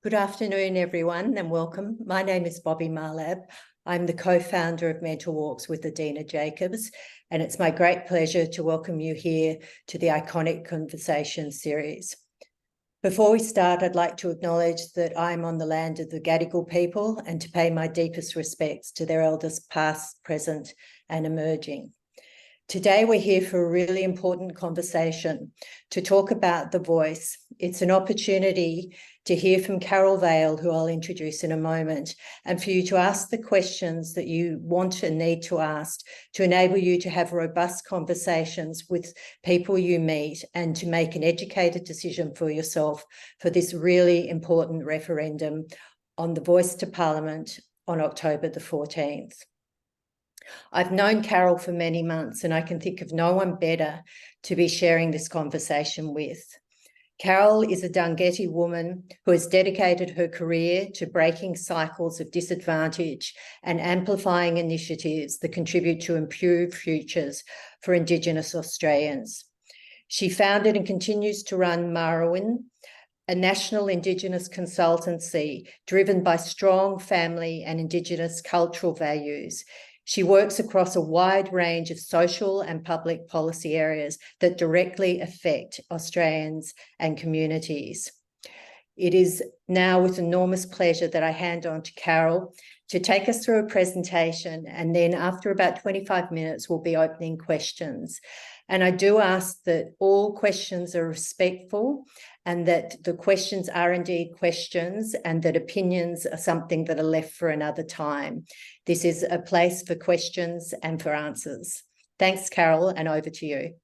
Good afternoon, everyone, and welcome. My name is Bobby Marlab. I'm the co-founder of Mental Walks with Adina Jacobs, and it's my great pleasure to welcome you here to the Iconic Conversation series. Before we start, I'd like to acknowledge that I'm on the land of the Gadigal people and to pay my deepest respects to their elders past, present, and emerging. Today, we're here for a really important conversation to talk about the voice. It's an opportunity to hear from Carol Vale, who I'll introduce in a moment, and for you to ask the questions that you want and need to ask to enable you to have robust conversations with people you meet and to make an educated decision for yourself for this really important referendum on the voice to Parliament on October the 14th. I've known Carol for many months, and I can think of no one better to be sharing this conversation with. Carol is a Dunghutti woman who has dedicated her career to breaking cycles of disadvantage and amplifying initiatives that contribute to improved futures for Indigenous Australians. She founded and continues to run Murawin, a national Indigenous consultancy driven by strong family and Indigenous cultural values. She works across a wide range of social and public policy areas that directly affect Australians and communities. It is now with enormous pleasure that I hand on to Carol to take us through a presentation, and then after about 25 minutes, we'll be opening questions. And I do ask that all questions are respectful and that the questions are indeed questions and that opinions are something that are left for another time. This is a place for questions and for answers. Thanks, Carol, and over to you.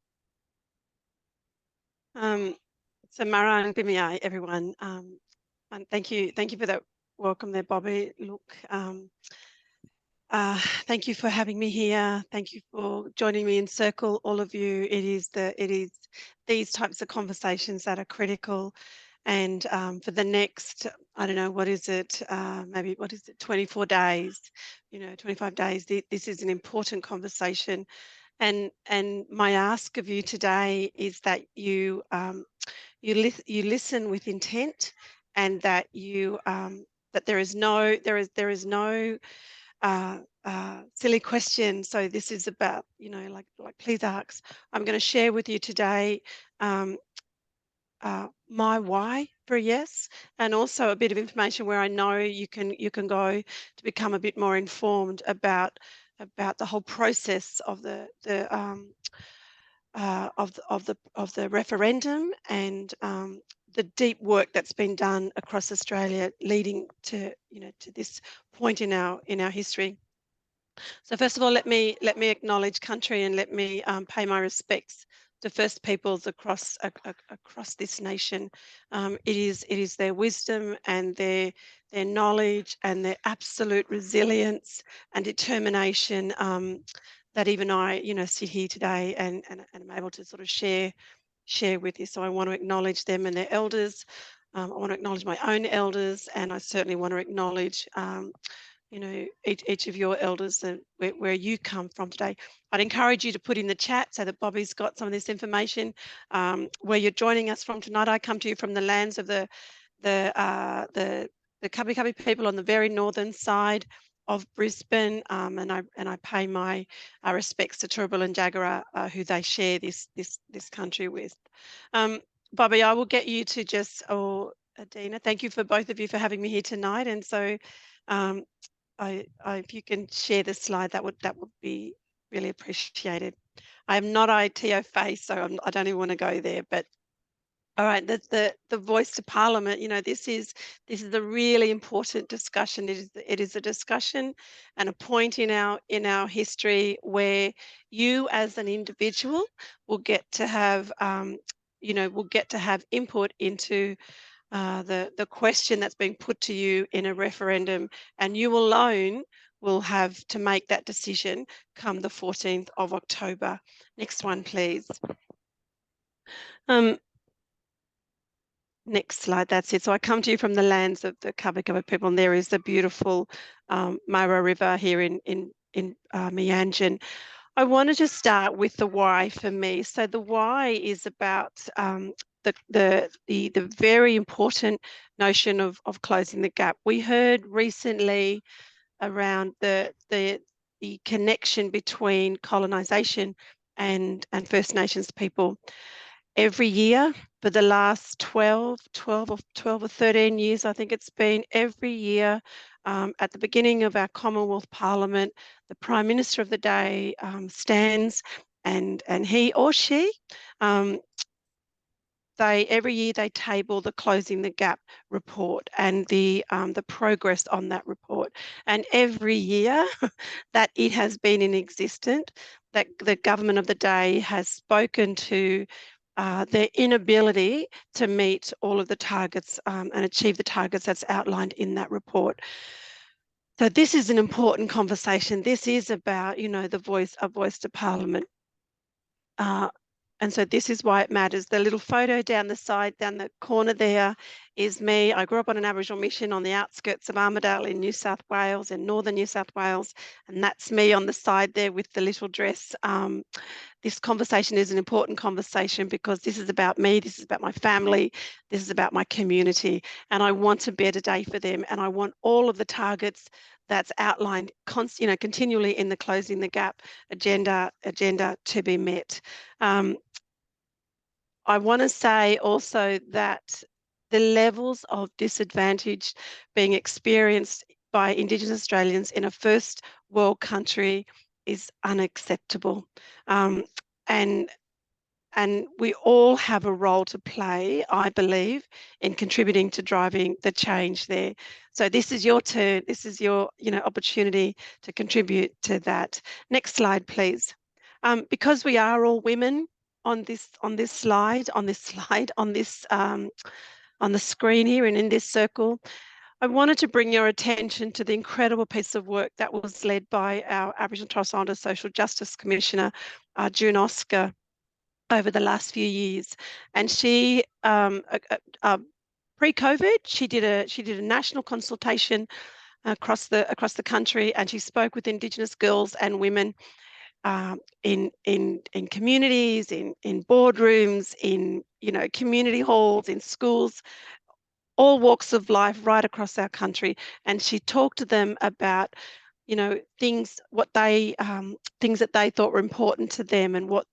So Mara and Bimia, everyone, and thank you for that welcome there, Bobby. Look, thank you for having me here. Thank you for joining me in Circle, all of you. It is these types of conversations that are critical. And for the next, I don't know, what is it? Maybe what is it? 24 days, 25 days. This is an important conversation. And my ask of you today is that you listen with intent, and that you that there is no silly question. So this is about, like please ask. I'm going to share with you today my why for a yes, and also a bit of information where I know you can go to become a bit more informed about the whole process of the referendum, and the deep work that's been done across Australia leading to to this point in our history. So first of all, let me acknowledge country, and let me pay my respects to First Peoples across this nation. It is their wisdom and their knowledge and their absolute resilience and determination that even I sit here today and I'm able to sort of share with you. So I want to acknowledge them and their elders. I want to acknowledge my own elders, and I certainly want to acknowledge each of your elders and where you come from today. I'd encourage you to put in the chat so that Bobby's got some of this information where you're joining us from tonight. I come to you from the lands of the Kabi Kabi people on the very northern side of Brisbane, and I pay my respects to Turrbal and Jagera, who they share this country with. Bobby, I will get you to just, or Adina, thank you for both of you for having me here tonight. And so if you can share the slide, that would be really appreciated. I am not ITO face, so I don't even want to go there. But all right, the voice to Parliament. This is a really important discussion. It is a discussion and a point in our history where you, as an individual, will get to have input into the question that's being put to you in a referendum, and you alone will have to make that decision come the 14th of October. Next one, please. Next slide, that's it. So I come to you from the lands of the Kabi Kabi people, and there is the beautiful Mara River here in Meanjin. I wanted to start with the why for me. So the why is about the very important notion of closing the gap. We heard recently around the connection between colonisation and First Nations people. Every year for the last 12 or 13 years, I think it's been, every year at the beginning of our Commonwealth Parliament, the Prime Minister of the day stands, and he or she, every year they table the Closing the Gap report and the progress on that report. And every year that it has been in existence, that the government of the day has spoken to their inability to meet all of the targets and achieve the targets that's outlined in that report. So this is an important conversation. This is about, you know, a voice to Parliament. And so this is why it matters. The little photo down the side, down the corner there, is me. I grew up on an Aboriginal mission on the outskirts of Armidale in New South Wales, in northern New South Wales. And that's me on the side there with the little dress. This conversation is an important conversation because this is about me, this is about my family, this is about my community. And I want a better day for them. And I want all of the targets that's outlined continually in the Closing the Gap agenda to be met. I want to say also that the levels of disadvantage being experienced by Indigenous Australians in a first world country is unacceptable. And we all have a role to play, I believe, in contributing to driving the change there. So this is your turn. This is your, opportunity to contribute to that. Next slide, please. Because we are all women on the screen here and in this circle, I wanted to bring your attention to the incredible piece of work that was led by our Aboriginal and Torres Strait Islander Social Justice Commissioner, June Oscar, over the last few years. And she, pre-COVID, she did a national consultation across the country, and she spoke with Indigenous girls and women in communities, in boardrooms, in community halls, in schools, all walks of life right across our country. And she talked to them about things that they thought were important to them, and what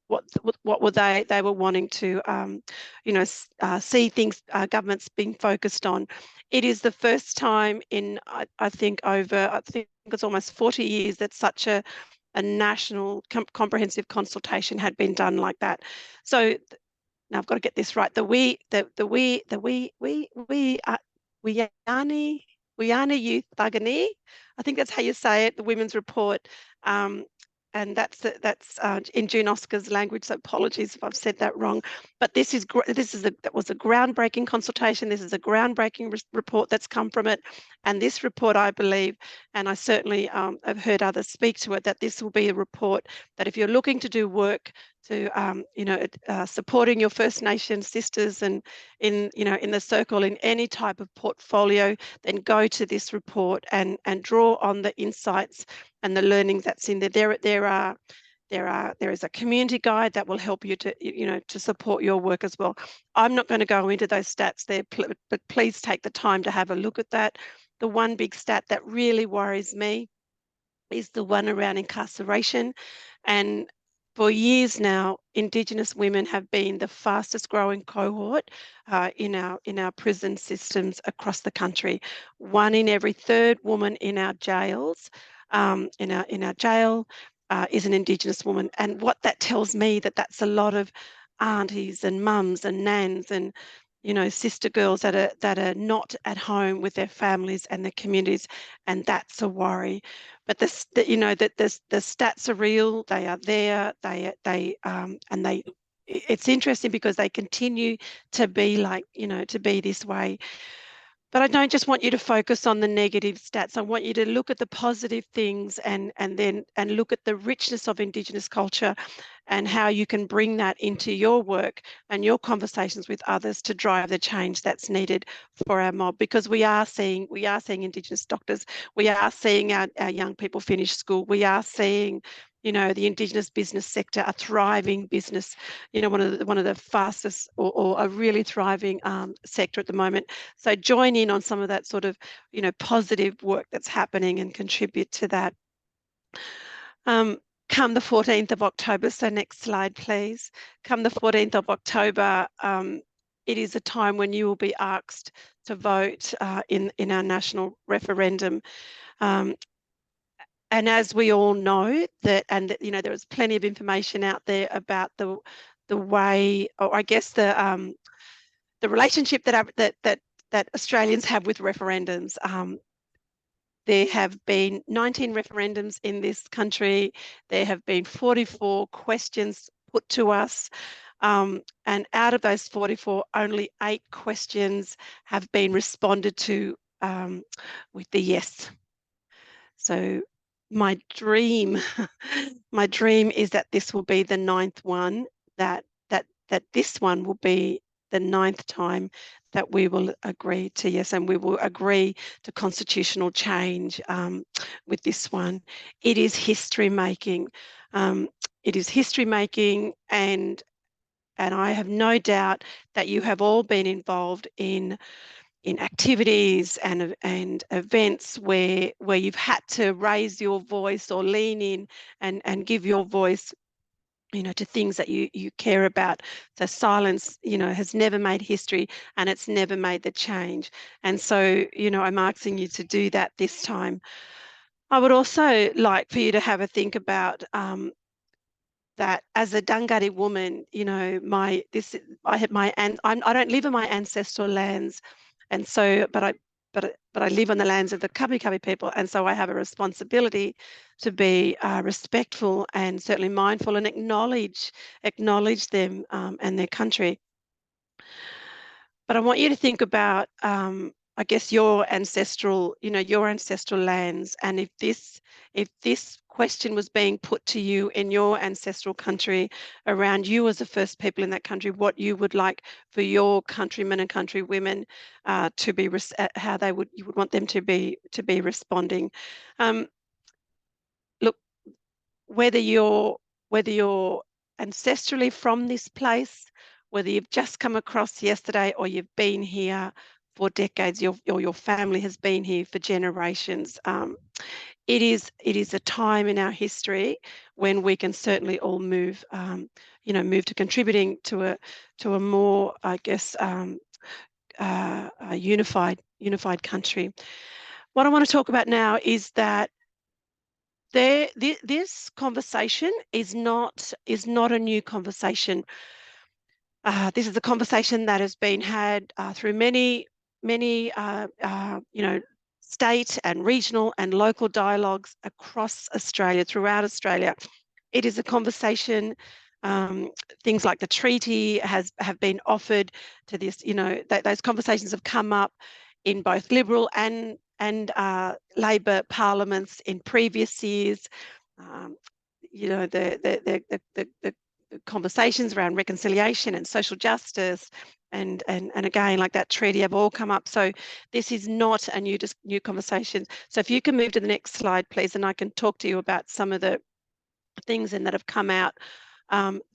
were they were wanting to see things governments being focused on. It is the first time in I think it's almost 40 years that such a national comprehensive consultation had been done like that. So now I've got to get this right. Wiani Youth Thugani, I think that's how you say it, the Women's Report. And that's in June Oscar's language, so apologies if I've said that wrong. But that was a groundbreaking consultation. This is a groundbreaking report that's come from it. And this report, I believe, and I certainly have heard others speak to it, that this will be a report that if you're looking to do work to supporting your First Nations sisters and in the circle, in any type of portfolio, then go to this report and draw on the insights and the learning that's in there. There is a community guide that will help you to support your work as well. I'm not going to go into those stats there, but please take the time to have a look at that. The one big stat that really worries me is the one around incarceration. And for years now, Indigenous women have been the fastest growing cohort in our prison systems across the country. 1 in every 3rd woman in our jails, in our jail, is an Indigenous woman. And what that tells me, that's a lot of aunties and mums and nans and sister girls that are not at home with their families and their communities, and that's a worry. But the stats are real. They are there. It's interesting because they continue to be to be this way. But I don't just want you to focus on the negative stats. I want you to look at the positive things and look at the richness of Indigenous culture and how you can bring that into your work and your conversations with others to drive the change that's needed for our mob. Because we are seeing Indigenous doctors, we are seeing our young people finish school, we are seeing you know, the Indigenous business sector, a thriving business, you know, one of the fastest or a really thriving sector at the moment. So join in on some of that sort of, you know, positive work that's happening and contribute to that. Come the 14th of October, so next slide, please. Come the 14th of October, it is a time when you will be asked to vote in our national referendum. And as we all know that, and you know, there is plenty of information out there about the way, or I guess the relationship that Australians have with referendums. There have been 19 referendums in this country. There have been 44 questions put to us. And out of those 44, only 8 questions have been responded to with the yes. So my dream, my dream is that this will be the 9th one, that this one will be the 9th time that we will agree to yes, and we will agree to constitutional change with this one. It is history making. It is history making, and I have no doubt that you have all been involved in activities and events where you've had to raise your voice or lean in and give your voice, you know, to things that you care about. So silence, you know, has never made history, and it's never made the change. And so, you know, I'm asking you to do that this time. I would also like for you to have a think about that as a Dunghutti woman, you know, I don't live in my ancestral lands, and so, but I live on the lands of the Kabi Kabi people, and so I have a responsibility to be respectful and certainly mindful and acknowledge them and their country. But I want you to think about, I guess, your ancestral, you know, your ancestral lands, and if this question was being put to you in your ancestral country around you as the first people in that country, what you would like for your countrymen and countrywomen to be, how you would want them to be responding. Look, whether you're ancestrally from this place, whether you've just come across yesterday or you've been here for decades, your family has been here for generations. It is a time in our history when we can certainly all move, you know, move to contributing to a more, I guess, a unified country. What I want to talk about now is that this conversation is not a new conversation. This is a conversation that has been had through many you know, state and regional and local dialogues across Australia, throughout Australia. It is a conversation. Things like the treaty have been offered to this. You know, those conversations have come up in both Liberal and Labor parliaments in previous years. You know, the conversations around reconciliation and social justice and again, like that treaty, have all come up. So this is not a new conversation. So if you can move to the next slide, please, and I can talk to you about some of the things that have come out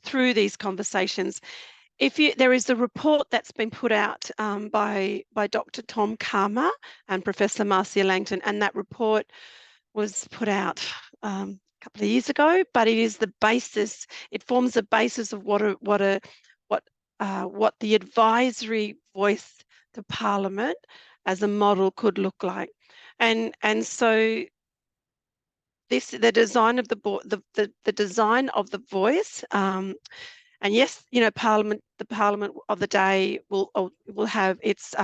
through these conversations. There is a report that's been put out by Dr. Tom Karma and Professor Marcia Langton, and that report was put out a couple of years ago, but it is the basis. It forms the basis of what the advisory voice to Parliament as a model could look like, and so the design of the design of the voice. And yes, you know, the Parliament of the day will have its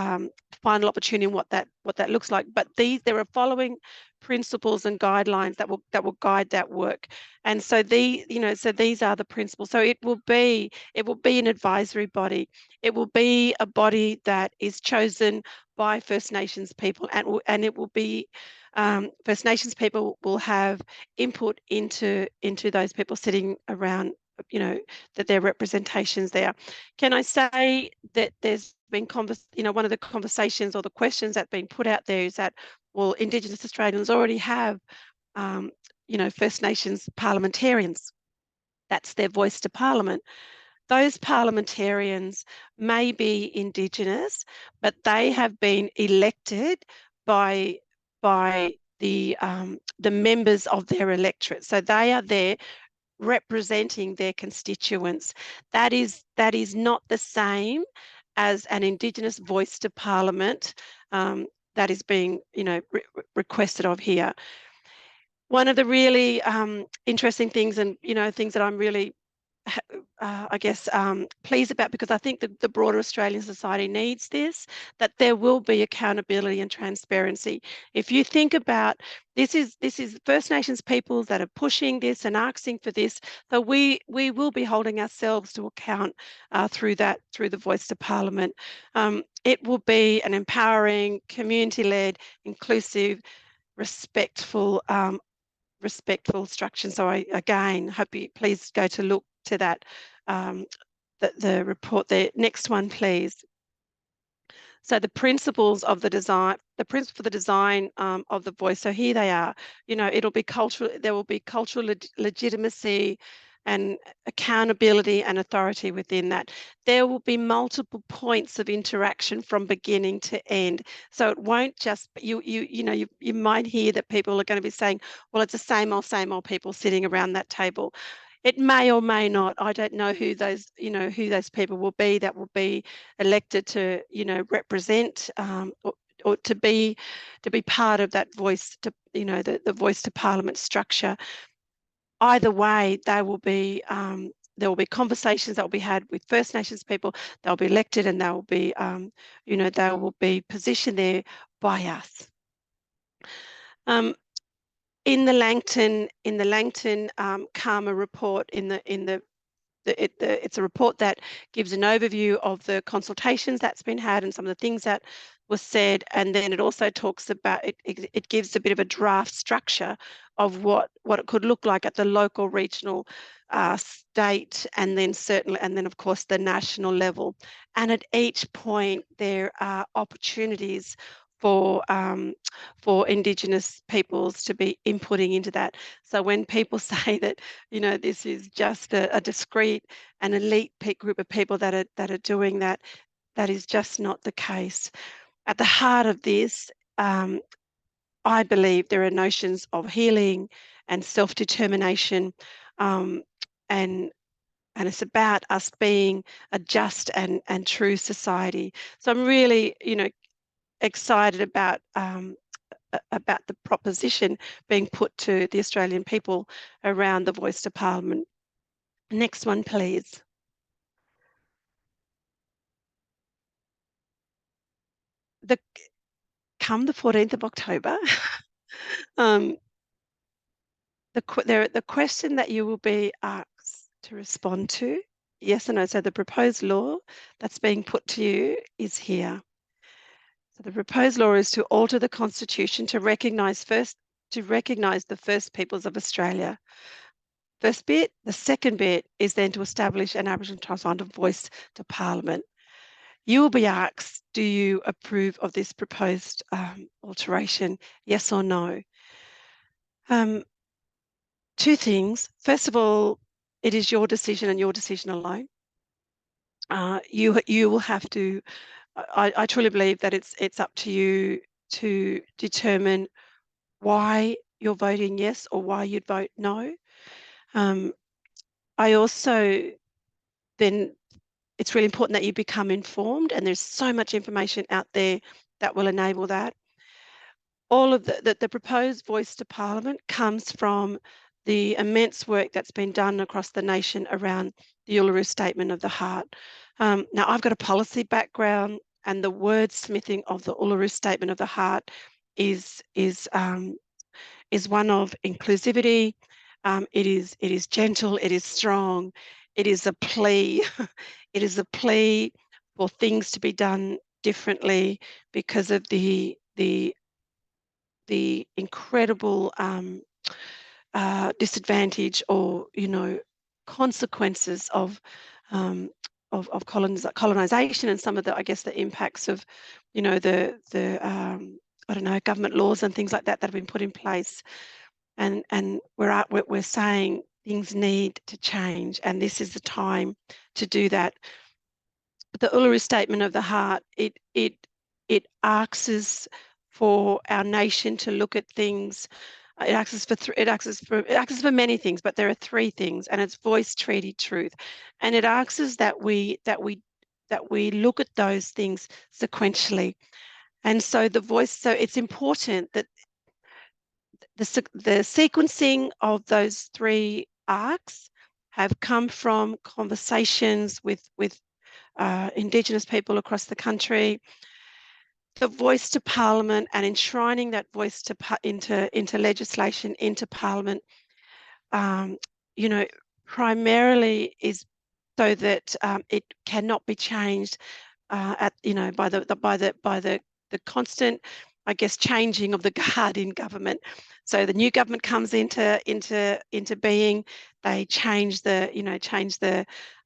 final opportunity in what that looks like. But there are following principles and guidelines that will guide that work. And so these are the principles. So it will be an advisory body. It will be a body that is chosen by First Nations people, and it will be First Nations people will have input into those people sitting around, you know, that their representations there. Can I say that there's been one of the conversations or the questions that have been put out there is that, well, Indigenous Australians already have First Nations parliamentarians. That's their voice to Parliament. Those parliamentarians may be Indigenous, but they have been elected by the members of their electorate. So they are there representing their constituents. That is not the same as an Indigenous voice to Parliament that is being requested of here. One of the really interesting things, and things that I'm really I guess, pleased about, because I think the broader Australian society needs this, that there will be accountability and transparency. If you think about this is First Nations peoples that are pushing this and asking for this, so we will be holding ourselves to account through the voice to Parliament. It will be an empowering, community-led, inclusive, respectful structure. So I again hope you please go to look to that the report there. Next one, please. So the principles of the design, the principle for the design of the voice. So here they are. It'll be cultural. There will be cultural legitimacy and accountability and authority within that. There will be multiple points of interaction from beginning to end. So it won't just you might hear that people are going to be saying, well, it's the same old people sitting around that table. It may or may not. I don't know who those people will be that will be elected to represent or to be part of that voice to the voice to Parliament structure. Either way, there will be conversations that will be had with First Nations people. They'll be elected, and they will be they will be positioned there by us. In the Langton Karma report, it's a report that gives an overview of the consultations that's been had and some of the things that was said, and then it also talks about it gives a bit of a draft structure of what it could look like at the local, regional, state, and then of course the national level. And at each point there are opportunities for Indigenous peoples to be inputting into that. So when people say that this is just a discrete and elite group of people that are doing that, that is just not the case. At the heart of this, I believe there are notions of healing and self-determination, and it's about us being a just and true society. So I'm really excited about the proposition being put to the Australian people around the voice to Parliament. Next one, please. Come the 14th of October, the question that you will be asked to respond to, yes or no. So the proposed law that's being put to you is here. So the proposed law is to alter the Constitution to recognise the First Peoples of Australia. First bit. The second bit is then to establish an Aboriginal and Torres Strait Islander voice to Parliament. You will be asked, do you approve of this proposed alteration, yes or no? Two things. First of all, it is your decision and your decision alone. You will have to, I truly believe that it's up to you to determine why you're voting yes or why you'd vote no. I also then, it's really important that you become informed, and there's so much information out there that will enable that. All of the proposed voice to Parliament comes from the immense work that's been done across the nation around the Uluru Statement of the Heart. Now, I've got a policy background, and the wordsmithing of the Uluru Statement of the Heart is one of inclusivity. It is gentle. It is strong. It is a plea. It is a plea for things to be done differently because of the incredible disadvantage or consequences of colonization, and some of the, I guess, the impacts of the I don't know, government laws and things like that that have been put in place. and we're saying things need to change, and this is the time to do that. The Uluru Statement of the Heart, it asks for our nation to look at things. It asks for many things, but there are three things, and it's voice, treaty, truth, and it asks that we look at those things sequentially. And so so it's important that the sequencing of those three arcs have come from conversations with Indigenous people across the country, the voice to Parliament, and enshrining that voice into legislation, into Parliament, you know, primarily is so that it cannot be changed by the constant, I guess, changing of the guard in government. So the new government comes into being. They change the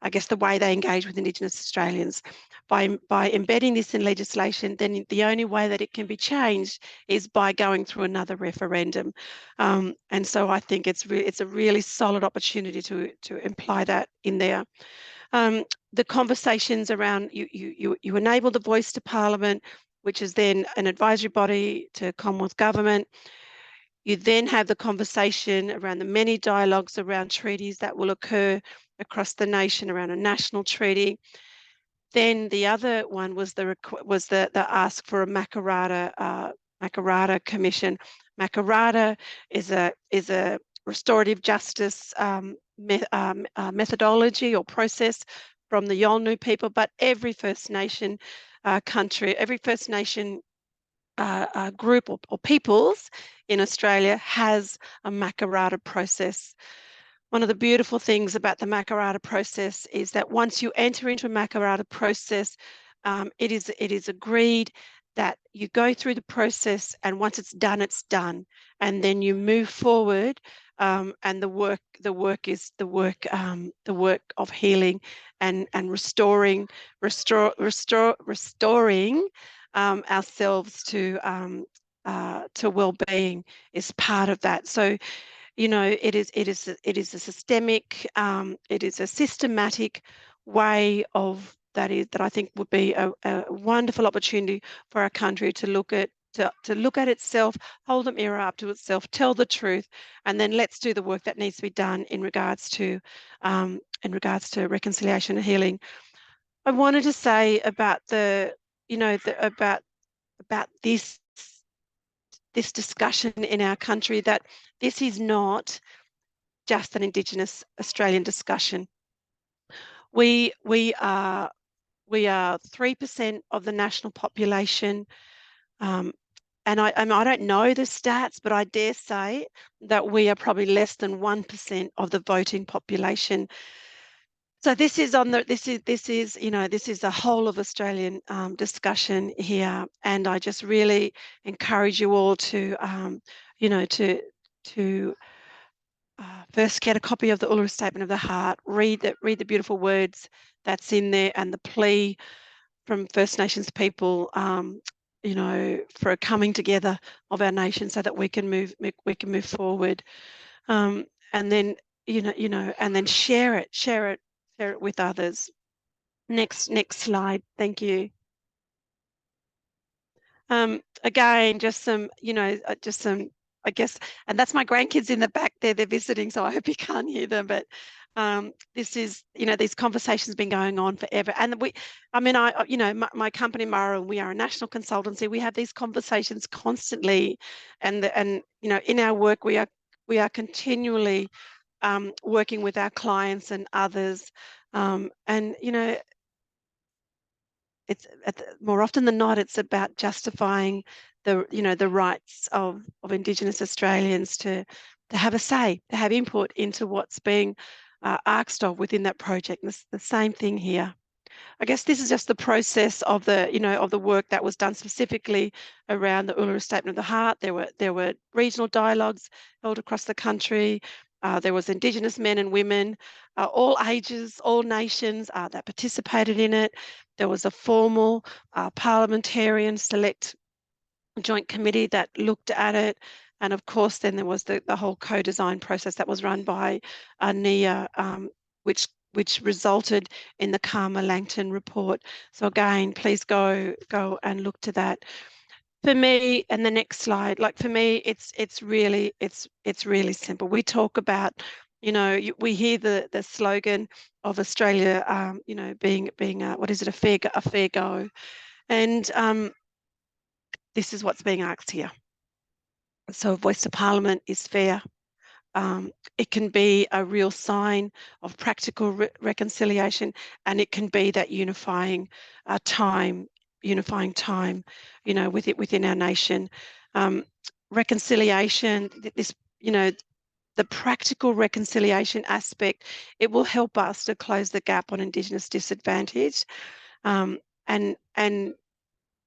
I guess the way they engage with Indigenous Australians. By embedding this in legislation, then the only way that it can be changed is by going through another referendum. And so I think it's a really solid opportunity to imply that in there. The conversations around you enable the voice to Parliament, which is then an advisory body to Commonwealth Government. You then have the conversation around the many dialogues around treaties that will occur across the nation around a national treaty. Then the other one was the ask for a Makarrata Commission. Makarrata is a restorative justice methodology or process from the Yolngu people, but every First Nation country, every First Nation group or peoples in Australia has a Makarrata process. One of the beautiful things about the Makarrata process is that once you enter into a Makarrata process, it is agreed that you go through the process, and once it's done, and then you move forward, and the work is the work of healing and restoring ourselves to well-being is part of that. So, you know, it is a systemic, it is a systematic way of that I think would be a wonderful opportunity for our country to look at itself, hold a mirror up to itself, tell the truth, and then let's do the work that needs to be done in regards to reconciliation and healing. I wanted to say about about this discussion in our country, that this is not just an Indigenous Australian discussion. We are 3% of the national population, and I don't know the stats, but I dare say that we are probably less than 1% of the voting population. So this is a whole of Australian discussion here, and I just really encourage you all to first get a copy of the Uluru Statement of the Heart, read the beautiful words that's in there, and the plea from First Nations people, for a coming together of our nation so that we can move forward, and then and then share it with others. Next slide. Thank you. Again, just some, I guess, and that's my grandkids in the back there. They're visiting, so I hope you can't hear them. But this is, these conversations have been going on forever. And my company Murawin, we are a national consultancy. We have these conversations constantly, and in our work we are continually working with our clients and others, and it's more often than not, it's about justifying the rights of Indigenous Australians to have a say, to have input into what's being asked of within that project. And it's the same thing here. I guess this is just the process of the work that was done specifically around the Uluru Statement of the Heart. There were regional dialogues held across the country. There was Indigenous men and women, all ages, all nations that participated in it. There was a formal parliamentarian select joint committee that looked at it. of course, then there was the whole co-design process that was run by NIA, which resulted in the Karma-Langton report. So again, please go and look to that. For me, and the next slide, like for me, it's really simple. We talk about, we hear the slogan of Australia, being what is it, a fair go, and this is what's being asked here. So a voice to Parliament is fair. It can be a real sign of practical reconciliation, and it can be that unifying time, within our nation. Reconciliation, the practical reconciliation aspect, it will help us to close the gap on Indigenous disadvantage, and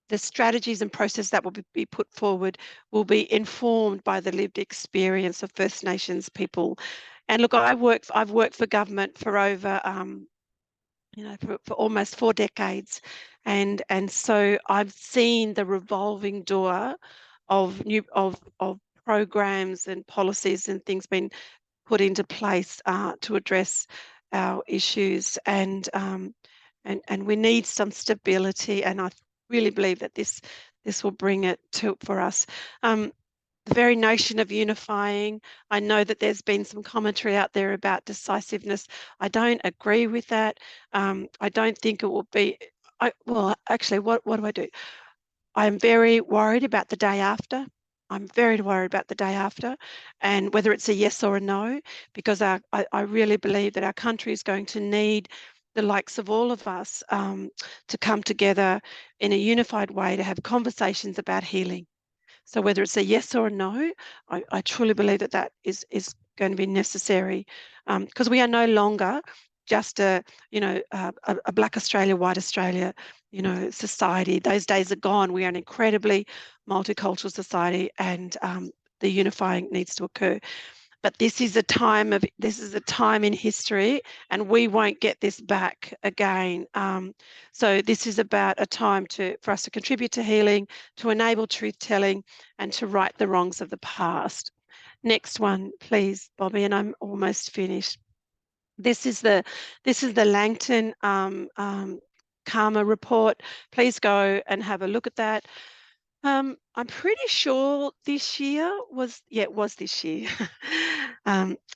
the strategies and process that will be put forward will be informed by the lived experience of First Nations people. And look, I've worked for government for over, for almost 4 decades, and so I've seen the revolving door of programs and policies and things being put into place to address our issues, and we need some stability, and I really believe that this will bring it for us. The very notion of unifying, I know that there's been some commentary out there about decisiveness. I don't agree with that. I don't think it will be, well, actually, what do I do? I'm very worried about the day after. I'm very worried about the day after, and whether it's a yes or a no, because I really believe that our country is going to need the likes of all of us to come together in a unified way to have conversations about healing. So whether it's a yes or a no, I truly believe that is going to be necessary, because we are no longer just a Black Australia, White Australia, society. Those days are gone. We are an incredibly multicultural society, and the unifying needs to occur. But this is a time in history, and we won't get this back again. So this is about a time for us to contribute to healing, to enable truth telling, and to right the wrongs of the past. Next one, please, Bobby, and I'm almost finished. This is the Langton Karma report. Please go and have a look at that. I'm pretty sure this year was, it was this year.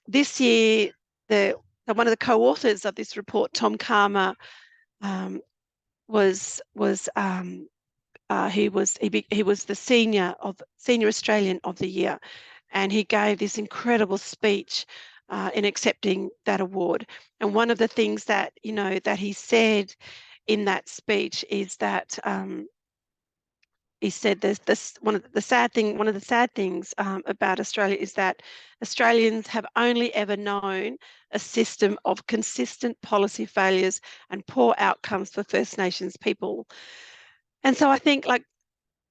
This year, one of the co-authors of this report, Tom Karma, was the senior Australian of the year, and he gave this incredible speech in accepting that award. And one of the things that that he said in that speech is that he said one of the sad things about Australia is that Australians have only ever known a system of consistent policy failures and poor outcomes for First Nations people. And so I think, like,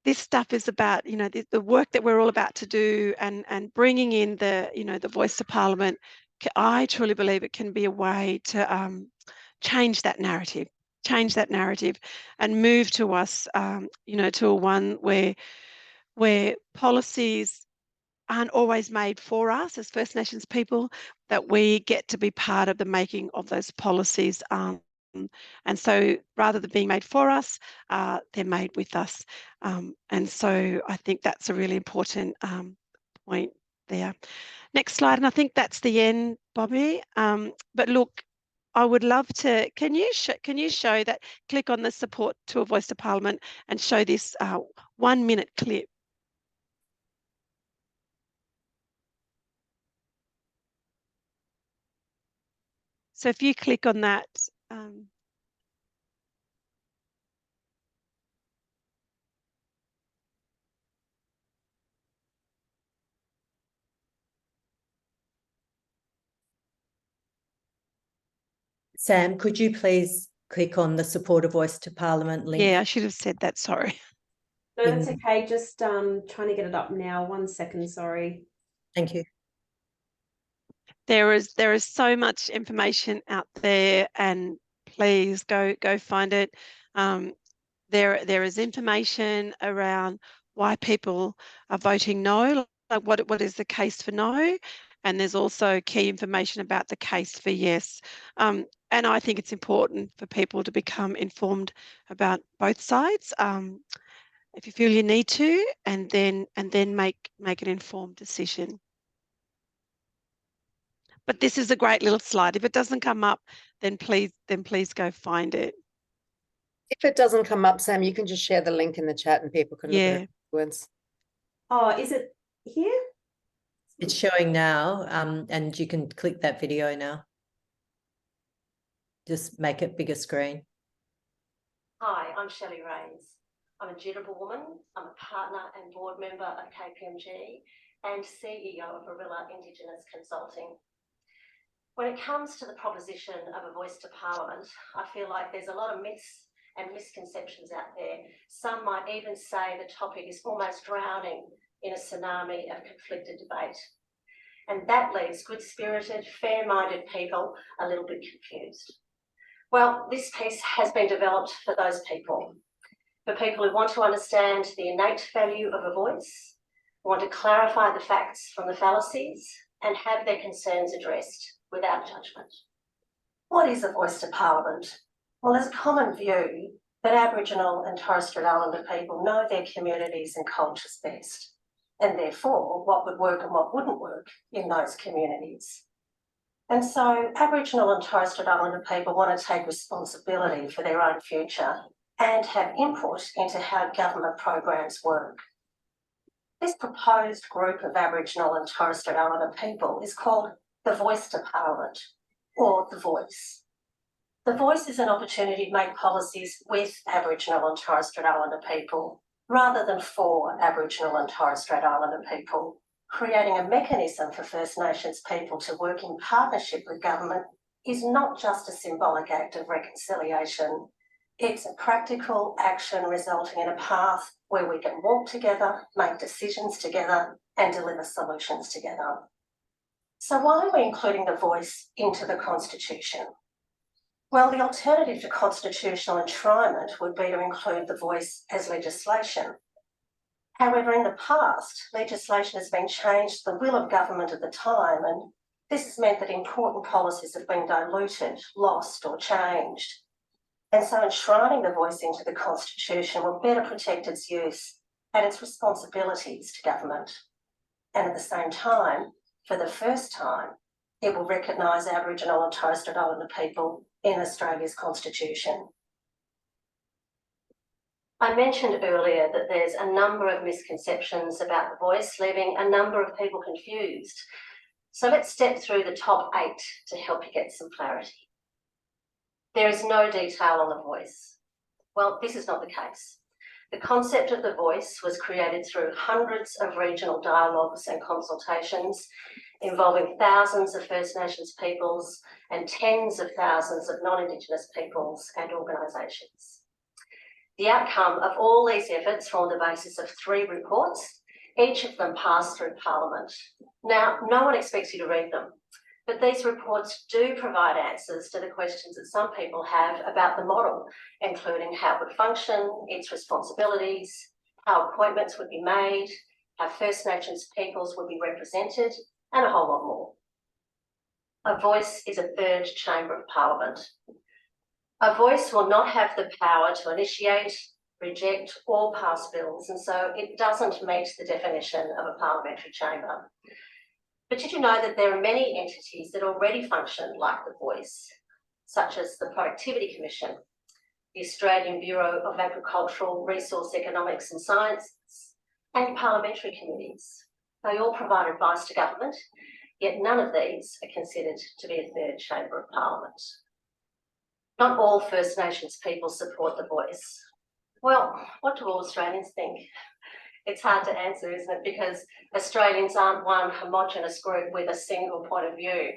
this stuff is about, the work that we're all about to do, and bringing in the voice to Parliament. I truly believe it can be a way to change that narrative, and move to us, to a one where policies aren't always made for us as First Nations people, that we get to be part of the making of those policies. And so rather than being made for us, they're made with us. And so I think that's a really important point there. Next slide, and I think that's the end, Bobby. But look, I would love to, can you show that, click on the support to a voice to Parliament and show this 1 minute clip. So if you click on that, Sam, could you please click on the Support a Voice to Parliament link? Yeah, I should have said that, sorry. No, that's okay. Just trying to get it up now. 1 second, sorry. Thank you. There is so much information out there, and please go find it. There is information around why people are voting no, like what is the case for no, and there's also key information about the case for yes. And I think it's important for people to become informed about both sides, if you feel you need to, and then make an informed decision. But this is a great little slide. If it doesn't come up, then please go find it. If it doesn't come up, Sam, you can just share the link in the chat and people can look at it afterwards. Oh, is it here? It's showing now, and you can click that video now. Just make it bigger screen. Hi, I'm Shelley Rains. I'm a Jitterbug woman. I'm a partner and board member of KPMG and CEO of Indigenous Consulting. When it comes to the proposition of a voice to Parliament, I feel like there's a lot of myths and misconceptions out there. Some might even say the topic is almost drowning in a tsunami of conflicted debate. And that leaves good-spirited, fair-minded people a little bit confused. Well, this piece has been developed for those people, for people who want to understand the innate value of a voice, who want to clarify the facts from the fallacies, and have their concerns addressed without judgment. What is a voice to Parliament? Well, there's a common view that Aboriginal and Torres Strait Islander people know their communities and cultures best, and therefore what would work and what wouldn't work in those communities. And so Aboriginal and Torres Strait Islander people want to take responsibility for their own future and have input into how government programs work. This proposed group of Aboriginal and Torres Strait Islander people is called the Voice to Parliament, or The Voice. The Voice is an opportunity to make policies with Aboriginal and Torres Strait Islander people, rather than for Aboriginal and Torres Strait Islander people. Creating a mechanism for First Nations people to work in partnership with government is not just a symbolic act of reconciliation. It's a practical action resulting in a path where we can walk together, make decisions together, and deliver solutions together. So why are we including the voice into the Constitution? Well, the alternative to constitutional enshrinement would be to include the voice as legislation. However, in the past, legislation has been changed to the will of government at the time, and this has meant that important policies have been diluted, lost, or changed. And so enshrining the voice into the Constitution will better protect its use and its responsibilities to government. And at the same time, for the first time, it will recognise Aboriginal and Torres Strait Islander people in Australia's Constitution. I mentioned earlier that there's a number of misconceptions about the voice, leaving a number of people confused. So let's step through the top 8 to help you get some clarity. There is no detail on the voice. Well, this is not the case. The concept of the voice was created through hundreds of regional dialogues and consultations involving thousands of First Nations peoples and tens of thousands of non-Indigenous peoples and organisations. The outcome of all these efforts formed the basis of 3 reports, each of them passed through Parliament. Now, no one expects you to read them, but these reports do provide answers to the questions that some people have about the model, including how it would function, its responsibilities, how appointments would be made, how First Nations peoples would be represented, and a whole lot more. A voice is a third chamber of Parliament. A voice will not have the power to initiate, reject, or pass bills, and so it doesn't meet the definition of a parliamentary chamber. But did you know that there are many entities that already function like the voice, such as the Productivity Commission, the Australian Bureau of Agricultural, Resource Economics and Sciences, and parliamentary committees? They all provide advice to government, yet none of these are considered to be a third chamber of Parliament. Not all First Nations people support the voice. Well, what do all Australians think? It's hard to answer, isn't it? Because Australians aren't one homogenous group with a single point of view.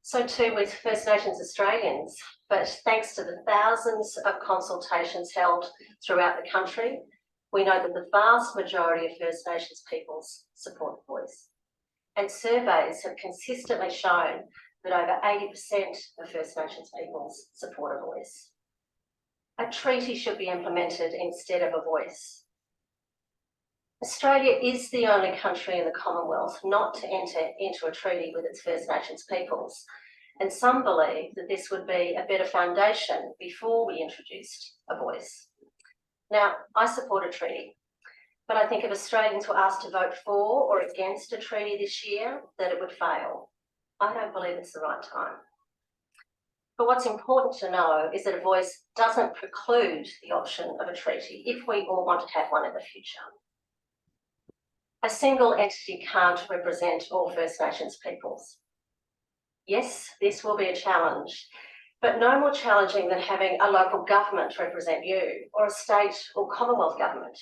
So too with First Nations Australians. But thanks to the thousands of consultations held throughout the country, we know that the vast majority of First Nations peoples support the voice. And surveys have consistently shown that over 80% of First Nations peoples support a voice. A treaty should be implemented instead of a voice. Australia is the only country in the Commonwealth not to enter into a treaty with its First Nations peoples, and some believe that this would be a better foundation before we introduced a voice. Now, I support a treaty, but I think if Australians were asked to vote for or against a treaty this year, that it would fail. I don't believe it's the right time. But what's important to know is that a voice doesn't preclude the option of a treaty if we all want to have one in the future. A single entity can't represent all First Nations peoples. Yes, this will be a challenge, but no more challenging than having a local government represent you, or a state or Commonwealth government.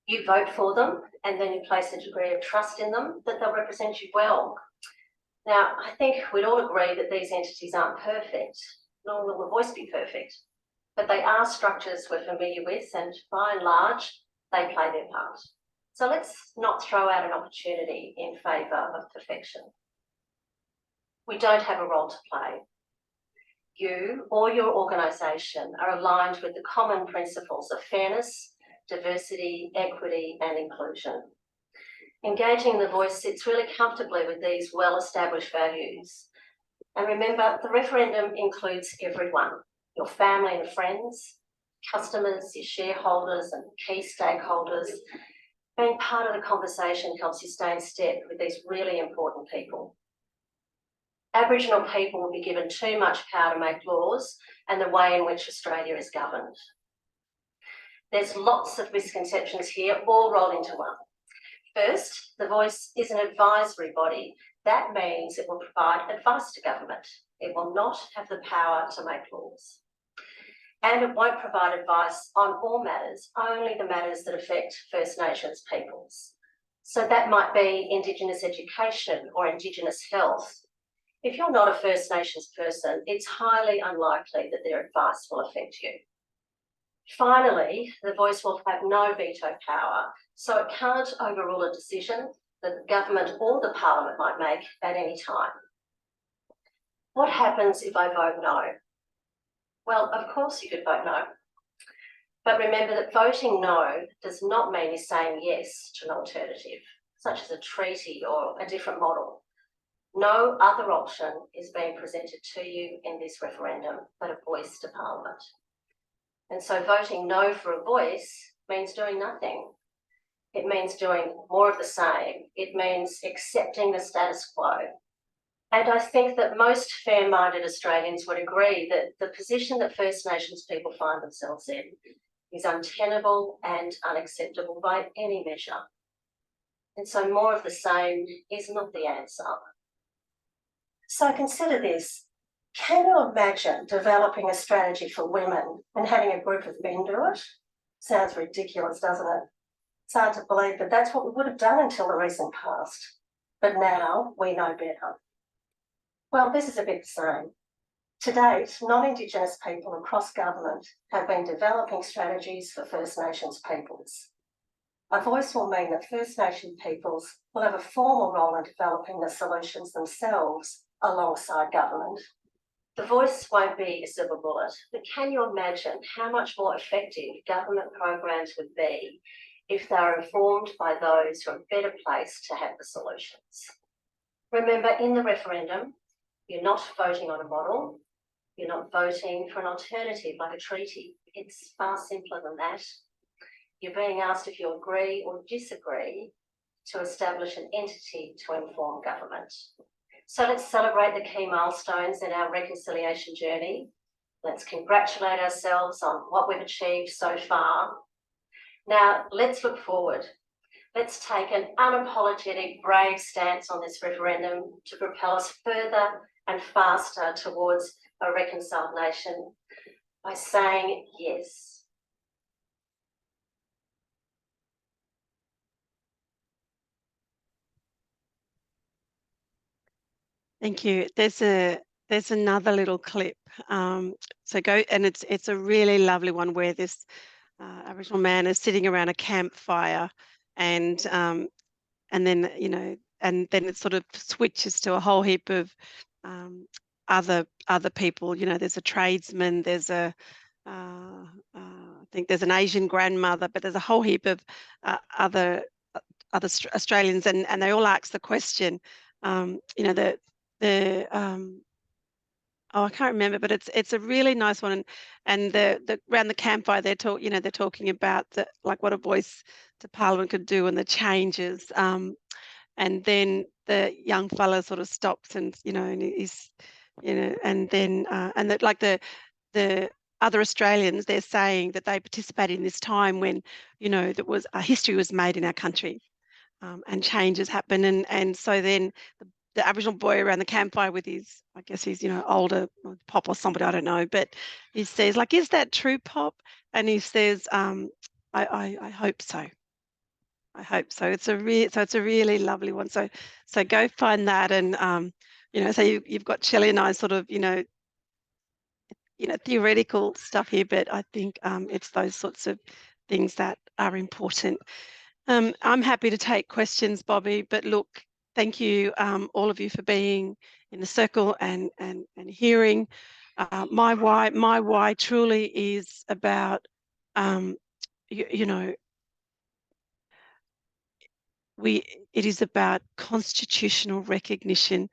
You vote for them, and then you place a degree of trust in them that they'll represent you well. Now, I think we'd all agree that these entities aren't perfect, nor will the voice be perfect, but they are structures we're familiar with, and by and large, they play their part. So let's not throw out an opportunity in favour of perfection. We don't have a role to play. You or your organisation are aligned with the common principles of fairness, diversity, equity and inclusion. Engaging the voice sits really comfortably with these well-established values. And remember, the referendum includes everyone, your family and friends, customers, your shareholders and key stakeholders. Being part of the conversation helps you stay in step with these really important people. Aboriginal people will be given too much power to make laws and the way in which Australia is governed. There's lots of misconceptions here, all rolled into one. First, the voice is an advisory body. That means it will provide advice to government. It will not have the power to make laws. And it won't provide advice on all matters, only the matters that affect First Nations peoples. So that might be Indigenous education or Indigenous health. If you're not a First Nations person, it's highly unlikely that their advice will affect you. Finally, the voice will have no veto power, so it can't overrule a decision that the government or the parliament might make at any time. What happens if I vote no? Well, of course you could vote no. But remember that voting no does not mean you're saying yes to an alternative, such as a treaty or a different model. No other option is being presented to you in this referendum but a voice to Parliament. And so voting no for a voice means doing nothing. It means doing more of the same. It means accepting the status quo. And I think that most fair-minded Australians would agree that the position that First Nations people find themselves in is untenable and unacceptable by any measure. And so more of the same is not the answer. So consider this. Can you imagine developing a strategy for women and having a group of men do it? Sounds ridiculous, doesn't it? It's hard to believe, but that's what we would have done until the recent past. But now we know better. Well, this is a bit the same. To date, non-Indigenous people across government have been developing strategies for First Nations peoples. A voice will mean that First Nation peoples will have a formal role in developing the solutions themselves alongside government. The voice won't be a silver bullet, but can you imagine how much more effective government programs would be if they are informed by those who are better placed to have the solutions? Remember, in the referendum, you're not voting on a model, you're not voting for an alternative like a treaty. It's far simpler than that. You're being asked if you agree or disagree to establish an entity to inform government. So let's celebrate the key milestones in our reconciliation journey. Let's congratulate ourselves on what we've achieved so far. Now, let's look forward. Let's take an unapologetic, brave stance on this referendum to propel us further and faster towards a reconciled nation by saying yes. Thank you. There's another little clip. So go, and it's a really lovely one where this Aboriginal man is sitting around a campfire, and then and then it sort of switches to a whole heap of other people. There's a tradesman, there's I think there's an Asian grandmother, but there's a whole heap of other Australians, and they all ask the question, you know, oh, I can't remember, but it's a really nice one, and the around the campfire they're talking about like what a voice to Parliament could do and the changes, and then the young fella sort of stops and and he's and then and that like the other Australians, they're saying that they participated in this time when that was history was made in our country, and changes happen, and so then the Aboriginal boy around the campfire with his, I guess he's, older Pop or somebody, I don't know, but he says, like, is that true, Pop? And he says, I hope so. I hope so. It's a really lovely one. So go find that, and so you've got Shelley and I sort of, theoretical stuff here, but I think it's those sorts of things that are important. I'm happy to take questions, Bobby, but look, thank you, all of you, for being in the circle and hearing. My why truly is about, it is about constitutional recognition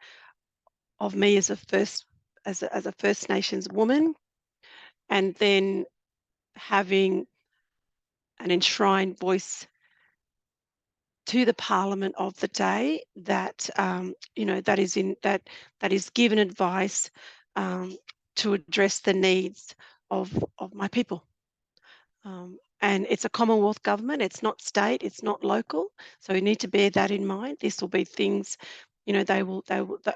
of me as a First Nations woman, and then having an enshrined voice to the Parliament of the day that that is given advice to address the needs of my people. And it's a Commonwealth government. It's not state. It's not local. So we need to bear that in mind. This will be things, they will.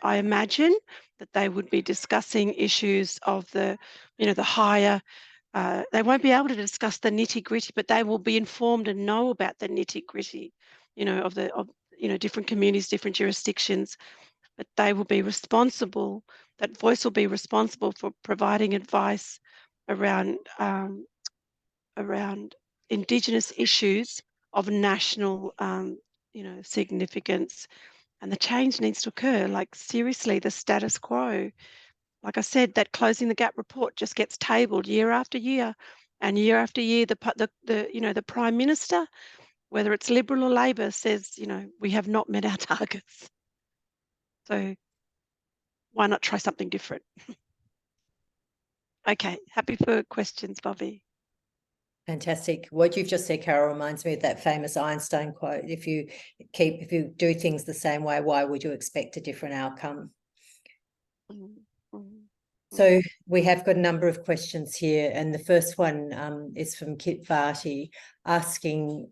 I imagine that they would be discussing issues of the higher. They won't be able to discuss the nitty-gritty, but they will be informed and know about the nitty-gritty, of different communities, different jurisdictions. But they will be responsible. That voice will be responsible for providing advice around Indigenous issues of national, significance, and the change needs to occur. Like, seriously, the status quo. Like I said, that Closing the Gap report just gets tabled year after year, and year after year, the Prime Minister, whether it's Liberal or Labor, says, we have not met our targets. So why not try something different? Okay, happy for questions, Bobby. Fantastic. What you've just said, Carol, reminds me of that famous Einstein quote: if you do things the same way, why would you expect a different outcome? So we have got a number of questions here, and the first one is from Kit Varty, asking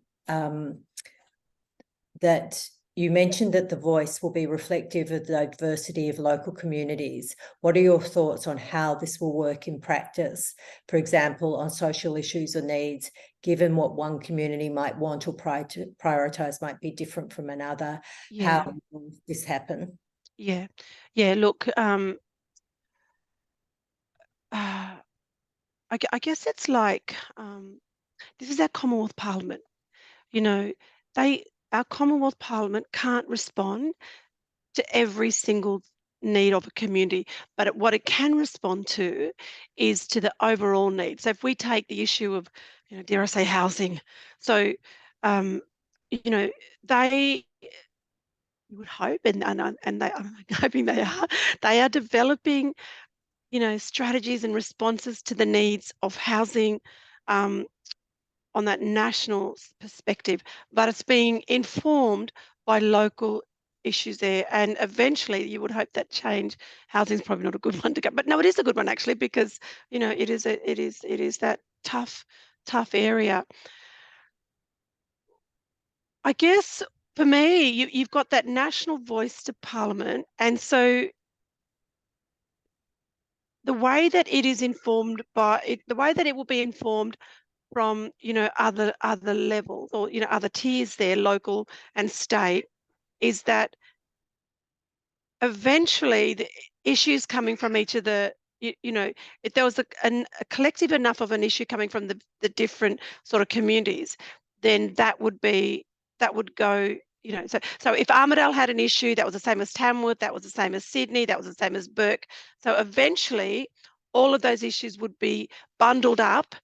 that you mentioned that the voice will be reflective of the diversity of local communities. What are your thoughts on how this will work in practice? For example, on social issues or needs, given what one community might want or prioritise might be different from another. Yeah. How will this happen? Yeah. Look, I guess it's like, this is our Commonwealth Parliament. Our Commonwealth Parliament can't respond to every single need of a community, but what it can respond to is to the overall need. So if we take the issue of, dare I say, housing, so they, you would hope, and they, I'm hoping they are developing, strategies and responses to the needs of housing on that national perspective, but it's being informed by local issues there. And eventually you would hope that change. Housing is probably not a good one to go, but no, it is a good one actually, because it is that tough area. I guess for me, you've got that national voice to Parliament, and so the way that it is informed the way that it will be informed from other levels, or other tiers there, local and state, is that eventually the issues coming from each of the if there was a collective enough of an issue coming from the different sort of communities, then that would go, so if Armidale had an issue, that was the same as Tamworth, that was the same as Sydney, that was the same as Burke. So eventually all of those issues would be bundled up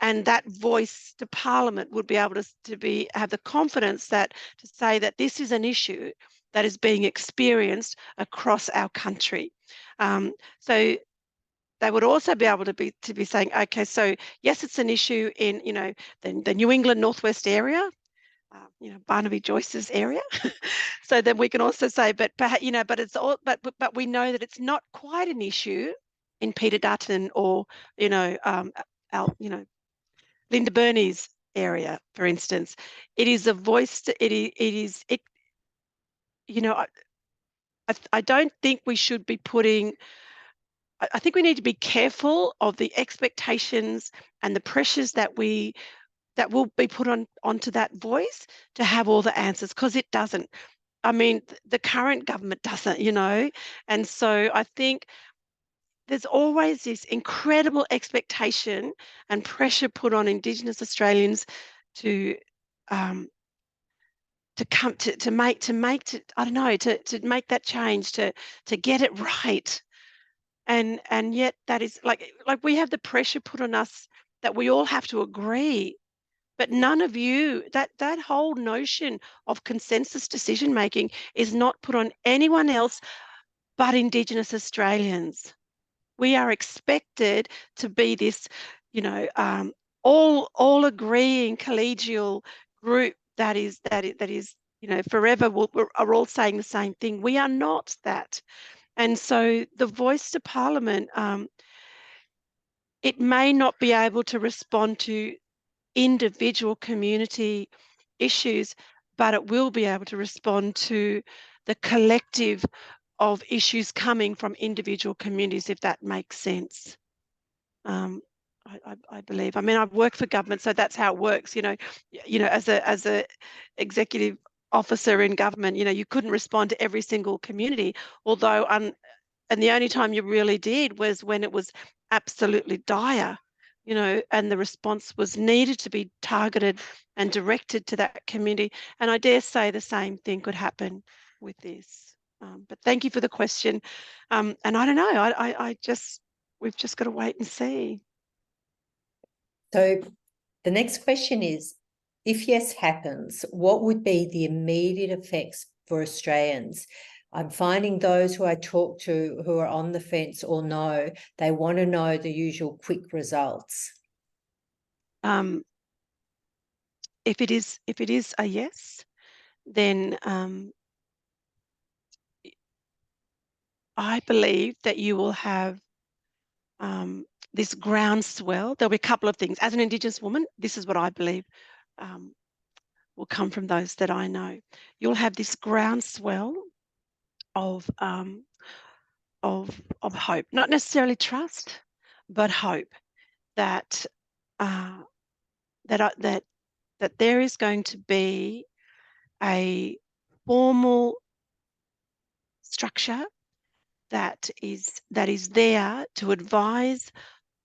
and that voice to Parliament would be able to have the confidence to say that this is an issue that is being experienced across our country. So they would also be able to be saying, okay, so yes, it's an issue in the New England Northwest area, Barnaby Joyce's area. So then we can also say, but it's all, but we know that it's not quite an issue in Peter Dutton or Linda Burney's area, for instance. It is a voice. I don't think we should be putting. I think we need to be careful of the expectations and the pressures that will be put onto that voice to have all the answers, because it doesn't. I mean, the current government doesn't, and so I think there's always this incredible expectation and pressure put on Indigenous Australians to make that change, to get it right. And yet that is like we have the pressure put on us that we all have to agree, but none of you, that whole notion of consensus decision making is not put on anyone else but Indigenous Australians. We are expected to be this, all agreeing collegial group that is forever are all saying the same thing. We are not that. And so the voice to Parliament, it may not be able to respond to individual community issues, but it will be able to respond to the collective of issues coming from individual communities, if that makes sense. I believe. I mean, I've worked for government, so that's how it works. As a executive officer in government, you couldn't respond to every single community, although and the only time you really did was when it was absolutely dire, and the response was needed to be targeted and directed to that community. And I dare say the same thing could happen with this. But thank you for the question. And I don't know, we've just got to wait and see. So the next question is, if yes happens, what would be the immediate effects for Australians? I'm finding those who I talk to who are on the fence or no, they want to know the usual quick results. If it is a yes, then I believe that you will have this groundswell. There'll be a couple of things. As an Indigenous woman, this is what I believe will come from those that I know. You'll have this groundswell of hope, not necessarily trust, but hope that that there is going to be a formal structure that is there to advise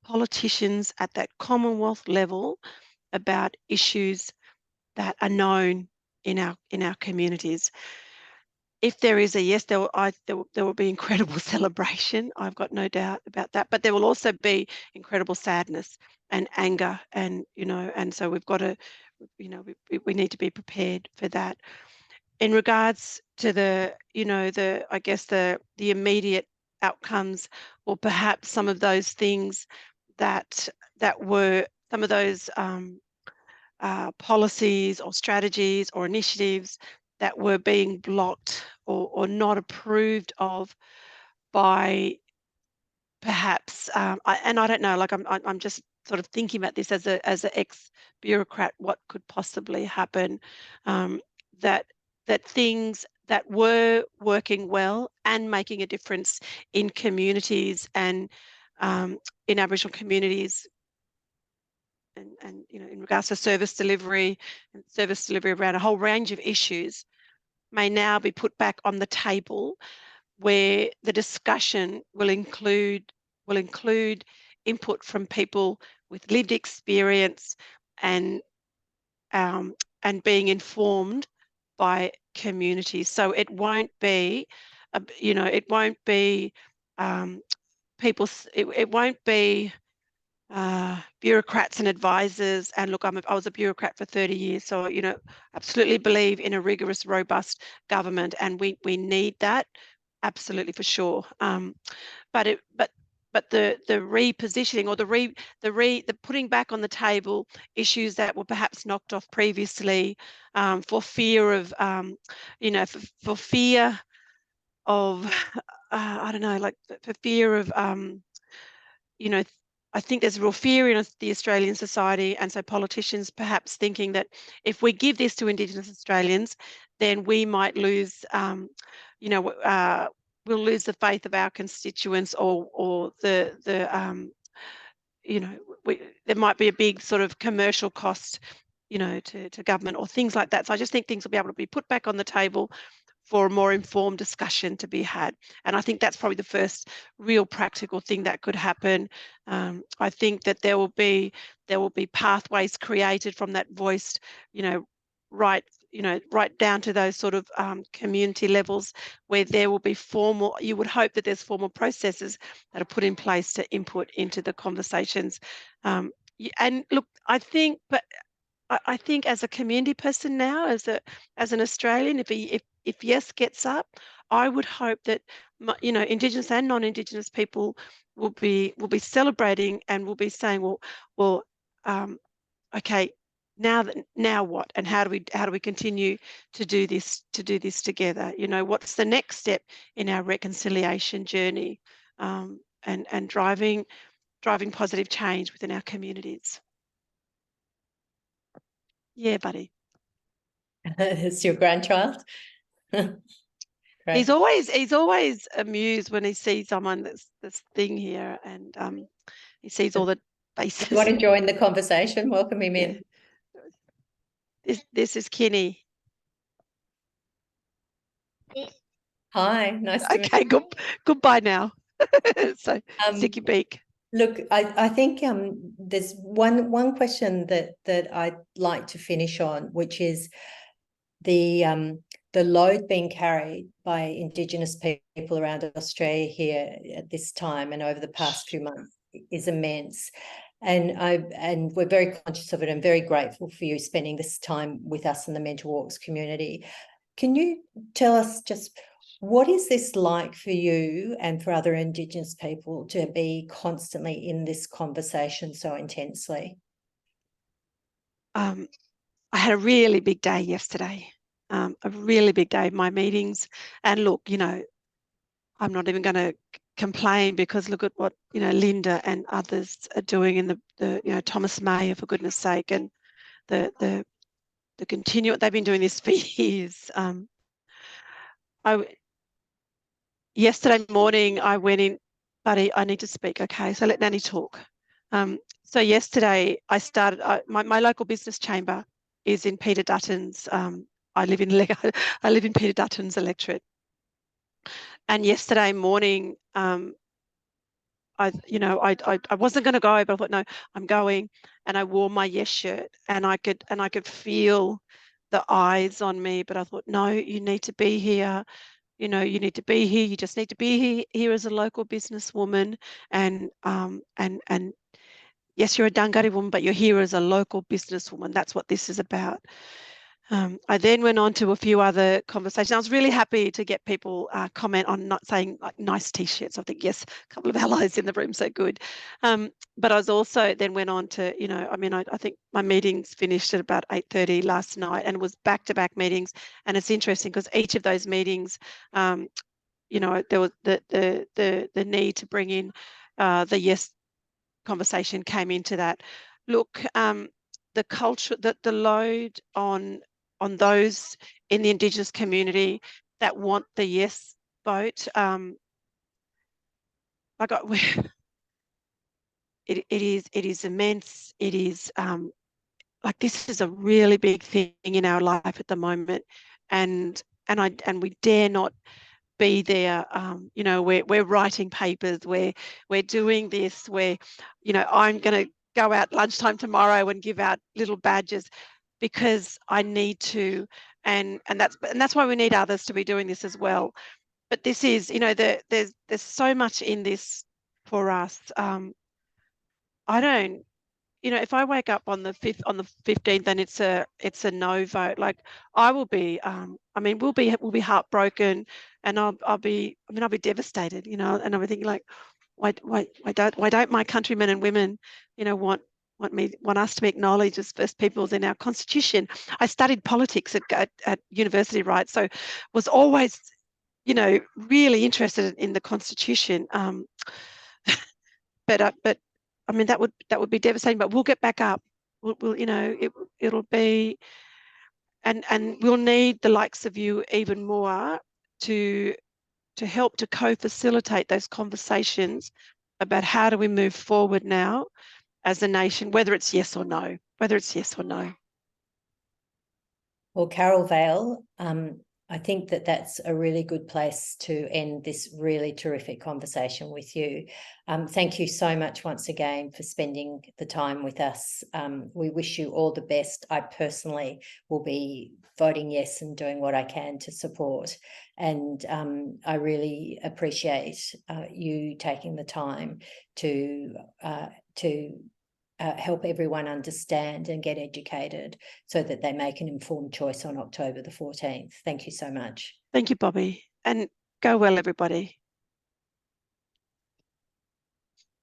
politicians at that Commonwealth level about issues that are known in our communities. If there is a yes, there will be incredible celebration. I've got no doubt about that. But there will also be incredible sadness and anger, and and so we've got to, we need to be prepared for that. In regards to the immediate outcomes, or perhaps some of those things that were some of those policies or strategies or initiatives that were being blocked or not approved of by perhaps and I don't know, like I'm just sort of thinking about this as an ex-bureaucrat, what could possibly happen, that things that were working well and making a difference in communities and in Aboriginal communities, and in regards to service delivery around a whole range of issues, may now be put back on the table, where the discussion will include input from people with lived experience and being informed by communities. So it won't be, it won't be bureaucrats and advisors. And look, I was a bureaucrat for 30 years, so absolutely believe in a rigorous, robust government, and we need that, absolutely, for sure. But the repositioning, or the putting back on the table issues that were perhaps knocked off previously, for fear of for fear of I don't know, like for fear of I think there's real fear in the Australian society, and so politicians perhaps thinking that if we give this to Indigenous Australians, then we might lose, we'll lose the faith of our constituents, or there might be a big sort of commercial cost, to government, or things like that. So I just think things will be able to be put back on the table for a more informed discussion to be had. And I think that's probably the first real practical thing that could happen. I think that there will be pathways created from that voiced, right down to those sort of community levels, where there will be you would hope that there's formal processes that are put in place to input into the conversations. And look, I think as a community person now, as an Australian, if Yes gets up, I would hope that Indigenous and non-Indigenous people will be celebrating, and will be saying, well, okay, now what, and how do we continue to do this together? What's the next step in our reconciliation journey, and driving positive change within our communities. Yeah, buddy. It's your grandchild. Great. He's always amused when he sees someone that's thing here, and he sees all the faces. You want to join the conversation? Welcome him in. This is Kenny. Hi, nice to meet you. Okay, goodbye now. So stick your beak. Look, I think there's one question that I'd like to finish on, which is the load being carried by Indigenous people around Australia here at this time and over the past few months is immense. And we're very conscious of it, and very grateful for you spending this time with us in the Mental Walks community. Can you tell us just what is this like for you and for other Indigenous people to be constantly in this conversation so intensely? I had a really big day yesterday, a really big day of my meetings. And look, I'm not even going to complain, because look at what Linda and others are doing in the Thomas Mayer, for goodness sake, and the continue. They've been doing this for years. Yesterday morning I went in, buddy, I need to speak. Okay, so let Nanny talk. So yesterday I started, my local business chamber is in Peter Dutton's. I live in Peter Dutton's electorate. And yesterday morning, I wasn't going to go, but I thought, no, I'm going. And I wore my Yes shirt, and I could feel the eyes on me. But I thought, no, you need to be here. You need to be here. You just need to be here as a local businesswoman. And yes, you're a Dunghutti woman, but you're here as a local businesswoman. That's what this is about. I then went on to a few other conversations. I was really happy to get people comment on not saying like nice t-shirts. I think, yes, a couple of allies in the room, so good. But I was also then went on to, I think my meetings finished at about 8:30 last night, and it was back-to-back meetings. And it's interesting because each of those meetings, there was the need to bring in the Yes conversation came into that. Look, the culture, the load on those in the Indigenous community that want the Yes vote, it is immense. It is like, this is a really big thing in our life at the moment, and we dare not be there. We're writing papers, we're doing this, I'm going to go out lunchtime tomorrow and give out little badges because I need to, and that's why we need others to be doing this as well. But this is, there's so much in this for us. I don't, you know, if I wake up on the 15th and it's a no vote, like I will be, I mean, we'll be heartbroken, and I'll be devastated, you know, and I'll be thinking like, why don't my countrymen and women, you know, want us to be acknowledged as First Peoples in our constitution? I studied politics at university, right? So was always, you know, really interested in the constitution. But I mean, that would be devastating. But we'll get back up. We'll you know, it'll be, and we'll need the likes of you even more to help to co-facilitate those conversations about how do we move forward now as a nation, whether it's yes or no, Well, Carol Vale, I think that that's a really good place to end this really terrific conversation with you. Thank you so much once again for spending the time with us. We wish you all the best. I personally will be voting yes and doing what I can to support. And I really appreciate you taking the time to help everyone understand and get educated so that they make an informed choice on October the 14th. Thank you so much. Thank you, Bobby. And go well, everybody.